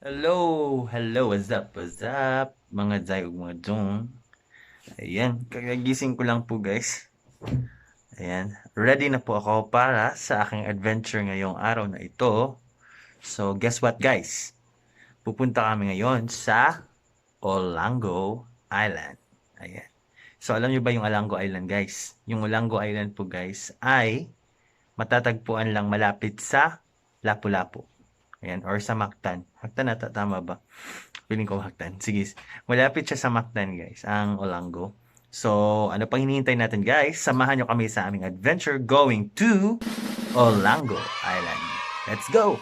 Hello, what's up, mga Jai ug mga Jong. Ayan, kagagising ko lang po guys. Ayan, ready na po ako para sa aking adventure ngayong araw na ito. So, guess what guys? Pupunta kami ngayon sa Olango Island. Ayan. So, alam niyo ba yung Olango Island guys? Yung Olango Island po guys ay matatagpuan lang malapit sa Lapu-Lapu. Ayan, or sa Mactan. Mactan ata, tama ba? Feeling ko Mactan. Sige, malapit siya sa Mactan guys, ang Olango. So, ano pang hinihintay natin guys? Samahan nyo kami sa aming adventure going to Olango Island. Let's go!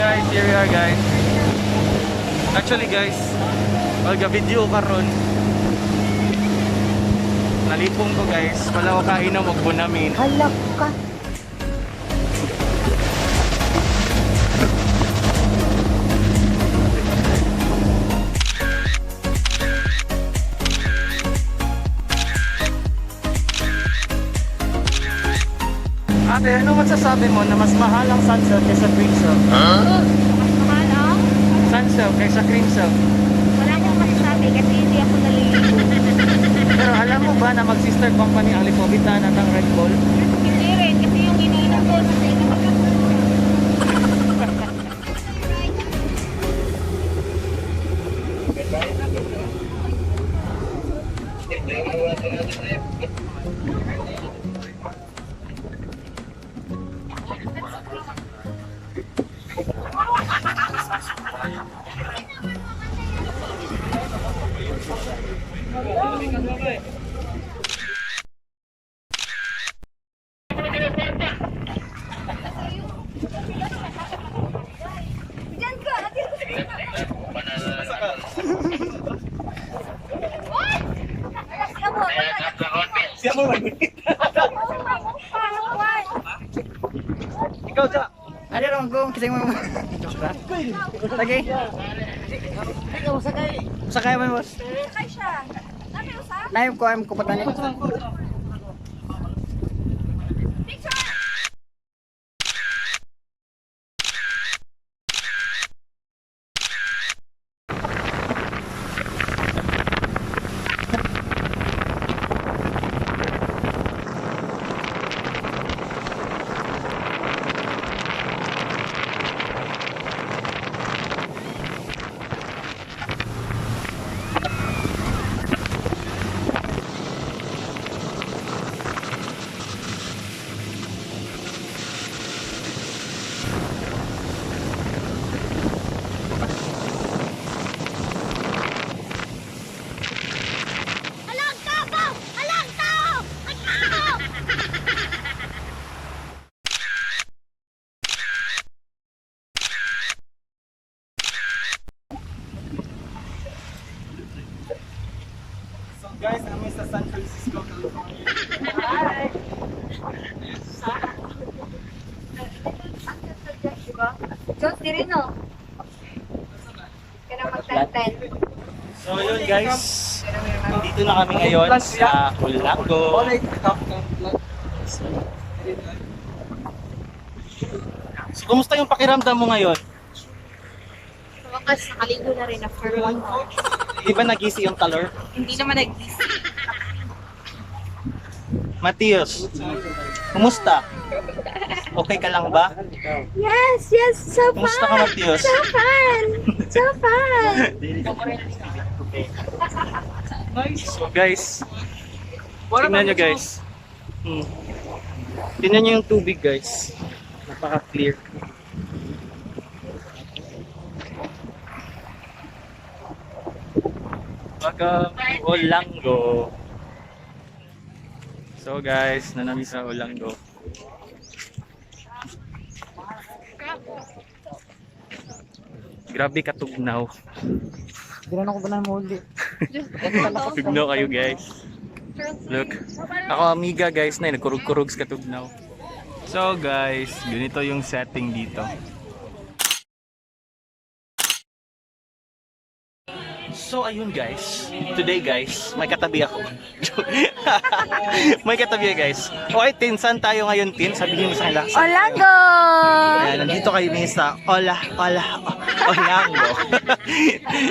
Guys, here we are guys. Actually guys, magka-video karon. Nalipong ko guys, wala ko kainom og bunamin. Halak ka. Ate, ano masasabi mo na mas mahal ang sunset kaysa cream silk? Mas mahal ang? Sunset kaysa cream silk. Wala nang masasabi kasi hindi ako naliligo. Pero alam mo ba na mag-sister company ang Lipovitan at ang Red Bull? Hindi rin kasi yung iniinom ko sa inyo. Diyan ka! Siya mo Ikaw sa. Ada dong gong kisah mo. Lagi. Ikaw, sakay. Sakay mo bos. Sakay siya. Ano yung sa? Naib ko am ko patani. Picture! Alang tao! Alang tao! Ay, tao! So guys, kami sa San Francisco, California. Diyos, di rin no? Kaya magtantan. So yun guys, dito na kami ngayon sa Olango. So kumusta yung pakiramdam mo ngayon? Sa wakas, nakaligo na rin after 1 hour. Di ba nag-easy yung color? Hindi naman nag-gising. Matios, kumusta? Okay ka lang ba? Yes, so Kumusta ka, Matios? So fun! So fun! So guys, tingnan nyo guys. Tingnan nyo yung tubig guys. Napaka-clear. Welcome to Olango. So guys, nanami sa Olango. Grabe katugnaw. Hindi na ako ba na muli? Tugnaw kayo guys. Look. Ako amiga guys na nagkurug-kurug sa katugnaw. So guys, ganito yung setting dito. So ayun guys, today guys, may katabi ako. May katabi guys. Okay, Tin, saan tayo ngayon, Tin? Sabihin mo sa kanila. Olango! Ayan, nandito kayo sa Olango.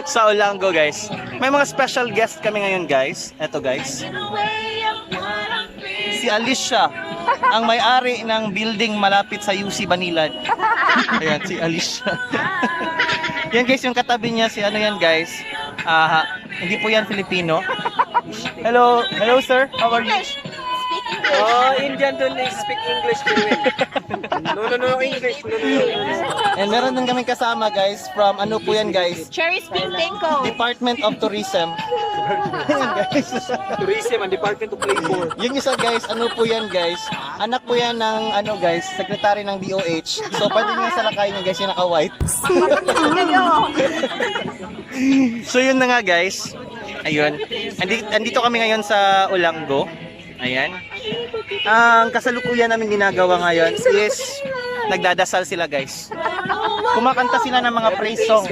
Sa Olango guys. May mga special guest kami ngayon guys. Eto guys. Si Alicia, ang may-ari ng building malapit sa UC Banilad. Ayan, si Alicia. Yan guys, yung katabi niya, si ano yan guys. Hindi po yan Filipino. Hello, hello sir. How are you? Oh, Indian don't speak English very well. No, English. No. And meron din kaming kasama guys from ano po yan guys? Cherry Spring Tango. Department of Tourism. Ayan guys. Tourism and Department of Labor. Yung isa guys, ano po yan guys? Anak po yan ng ano guys, secretary ng DOH. So pwede nyo salakay nyo guys, yung naka-white. So yun na nga guys. Ayun. Andito kami ngayon sa Olango. Ayan. Ang kasalukuyan namin ginagawa ngayon is nagdadasal sila guys. Kumakanta sila ng mga praise song.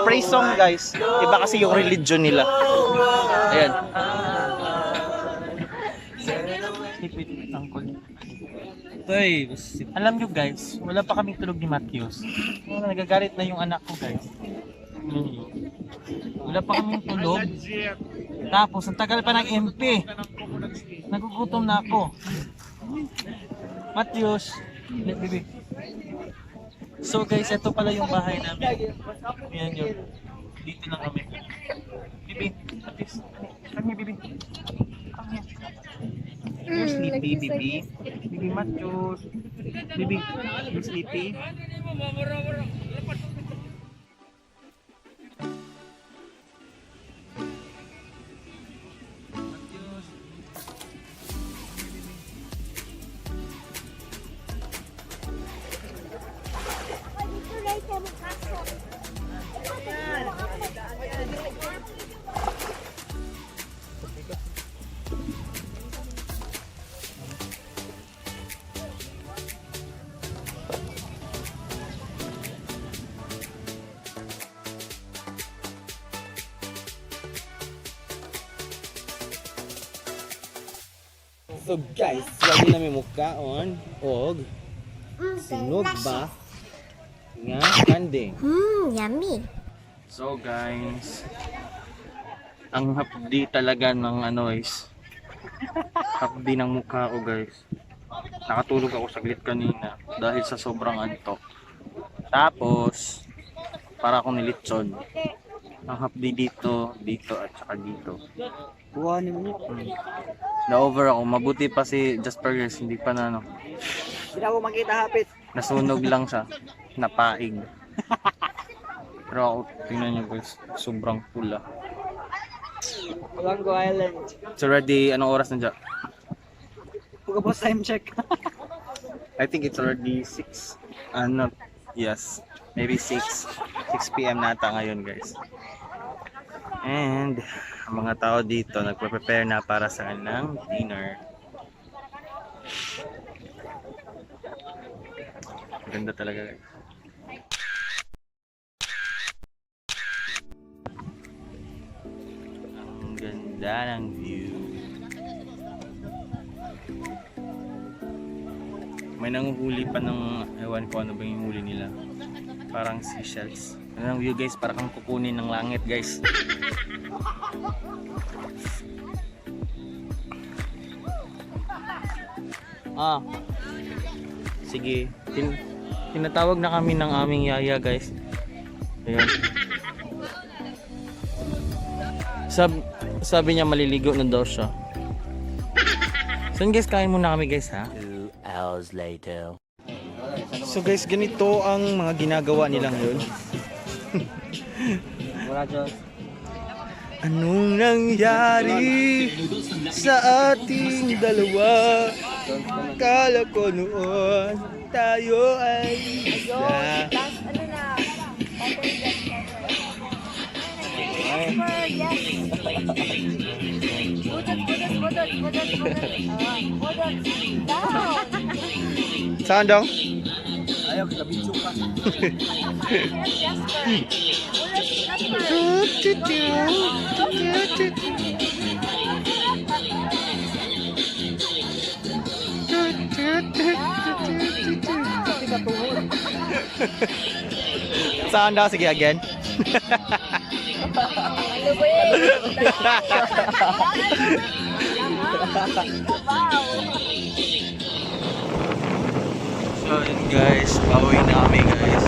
Praise song guys. Iba kasi yung religion nila. Ayan. Alam nyo guys, wala pa kaming tulog ni Matthews. Nagagalit na yung anak ko guys. Wala pa kaming tulog. Tapos, ang tagal pa ng MP. Nagugutom na ako. Matthews. Bibi. So guys, ito pala yung bahay namin. Ayan yun. Dito lang kami. Bibi. Matthews. Come here, Bibi. Come here. You're sleepy, Bibi. Bibi, Matthews. Bibi, you're sleepy. So guys, lagi namin mukhaon og sinog ba nga kanding. Yummy. So guys, ang hapdi talaga ng ano is hapdi ng mukha ko guys. Nakatulog ako saglit kanina dahil sa sobrang antok. Tapos para akong nilitson. Ang hapdi dito, dito at saka dito. Buwanin mo. Na-over ako. Mabuti pa si Jasper guys, hindi pa na ano. Hindi na ako makita hapit. Nasunog lang siya. Napaig. Pero ako, tingnan nyo guys, sobrang pula. Olango Island. It's already, anong oras na dyan? Puga po time check. I think it's already 6. Not, yes. Maybe 6 PM nata ngayon guys. And, ang mga tao dito, nagpe-prepare na para sa kanilang dinner. Ganda talaga guys. Ang ganda ng view. May nanguhuli pa ng, ewan ko ano ba yung huli nila. Parang seashells. Ano ang view guys, para kang kukunin ng langit guys. Sige. Tinatawag na kami ng aming yaya guys. Ayan. Sabi niya maliligo na daw siya. So guys, kain muna kami guys ha. 2 hours later. So guys, ganito ang mga ginagawa nila ngayon. Rajos. Anong nangyari sa ating dalawa? Kala ko noon tayo ay isa. Last, ano na, Saan dong? Ayaw, kabitso ka. Saan daw? Sige again. So yun guys, pauwi na kami guys.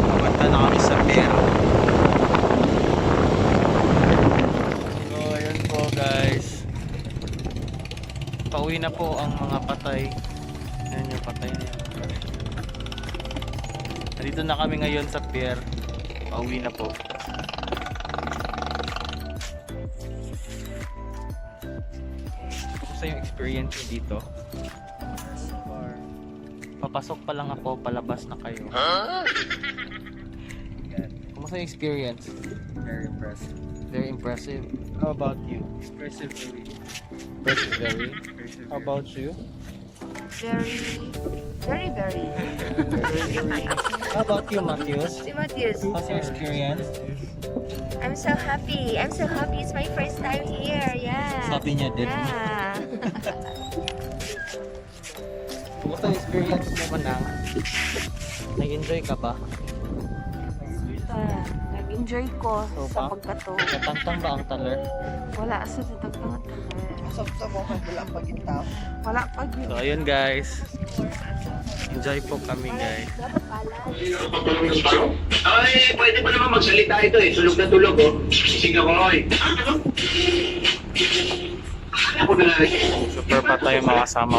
Papunta na kami sa pier. So ayun po guys. Pauwi na po ang mga patay. Yan yung patay na yan. Nandito na kami ngayon sa pier. Pauwi na po. Kumusta yung experience nyo dito? Or papasok pa lang ako, palabas na kayo? Yan. Kumusta yung experience? Very impressive. Very impressive. How about you? Impressive very. Impressive, very. How about you? very, very. How about you, Matthews? Si Matius, How's your experience? I'm so happy. I'm so happy. It's my first time here. Yeah. Sabi niya din. Yeah. Kumusta yung experience mo, Manang? Nag-enjoy ka ba? Nag-enjoy ko So, sa pa? pagkato. Natangtang ba ang taler? Wala sa tatagtangan tayo. Wala pag yun. So, ayun guys. Enjoy po kami guys. Ay, pwede pa naman magsalita ito eh. Tulog na tulog, oh. Sige ko, oy. Ako na lang. Super pa tayo mga kasama.